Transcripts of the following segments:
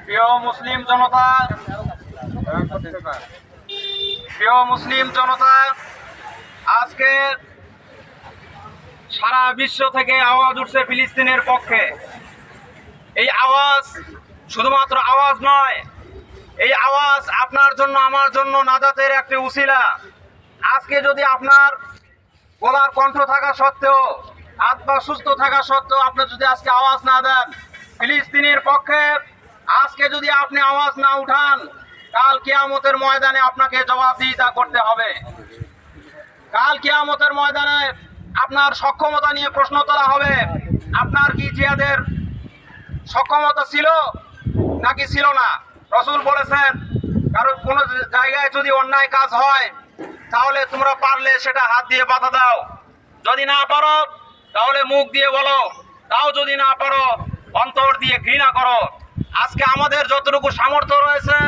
প্রিয় মুসলিম জনতা, আজকে সারা বিশ্ব থেকে আওয়াজ উঠছে ফিলিস্তিনের পক্ষে। এই আওয়াজ শুধুমাত্র আওয়াজ নয়, এই আওয়াজ আপনার জন্য আমার জন্য নাজাতের একটি উসিলা। আজকে যদি আপনার গলার কণ্ঠ থাকা সত্ত্বেও, হাত পা সুস্থ থাকা সত্ত্বেও আপনি যদি আজকে আওয়াজ না দেন ফিলিস্তিনের পক্ষে, আজকে যদি আপনি আওয়াজ না উঠান, কাল কিয়ামতের ময়দানে আপনাকে জবাবদিহিতা করতে হবে। কাল কিয়ামতের ময়দানে আপনার সক্ষমতা নিয়ে প্রশ্ন তোলা হবে। আপনার কি জিহাদের সক্ষমতা ছিল নাকি ছিল না? রাসূল বলেছেন, কারণ কোন জায়গায় যদি অন্যায় কাজ হয় তাহলে তোমরা পারলে সেটা হাত দিয়ে বাধা দাও, যদি না পারো তাহলে মুখ দিয়ে বলো, তাও যদি না পারো অন্তর দিয়ে ঘৃণা করো। আজকে আমাদের যতটুকু সামর্থ্য রয়েছে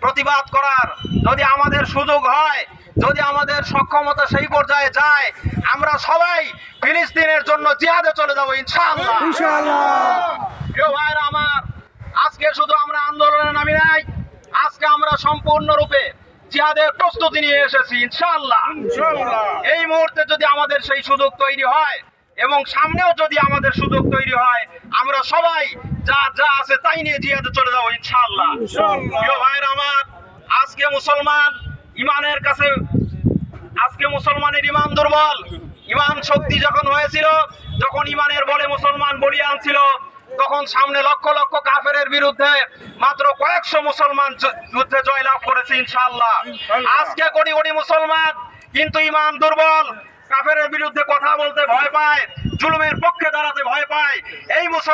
প্রতিবাদ করার, যদি আমাদের সুযোগ হয়, যদি আমাদের সক্ষমতা সেই পর্যায়ে যায়, আমরা সবাই ফিলিস্তিনের জন্য জিহাদে চলে যাবো ইনশাআল্লাহ। প্রিয় ভাইরা আমার, আজকে শুধু আমরা আন্দোলনে নামি নাই, আজকে আমরা সম্পূর্ণরূপে জিহাদের প্রস্তুতি নিয়ে এসেছি ইনশাআল্লাহ। এই মুহূর্তে যদি আমাদের সেই সুযোগ তৈরি হয় এবং সামনেও যদি আমাদের সুযোগ তৈরি হয়, আমরা সবাই যা যা আছে তাই নিয়ে জিহাদে চলে যাবো ইনশাআল্লাহ। প্রিয় ভাইরা আমার, আজকে মুসলমান ইমানের কাছে, আজকে মুসলমানের ইমান দুর্বল। ইমান শক্তি যখন হয়েছিল, যখন ইমানের বলে মুসলমান বলিয়ান ছিল, তখন সামনে লক্ষ লক্ষ কাফেরের বিরুদ্ধে মাত্র কয়েকশো মুসলমান যুদ্ধে জয়লাভ করেছে ইনশাআল্লাহ। আজকে কোটি কোটি মুসলমান কিন্তু ইমান দুর্বল, কাফেরের বিরুদ্ধে কথা বলতে ভয় পায়, জুলুমের পক্ষে দাঁড়াতে ভয় পায়। এই মুসলমান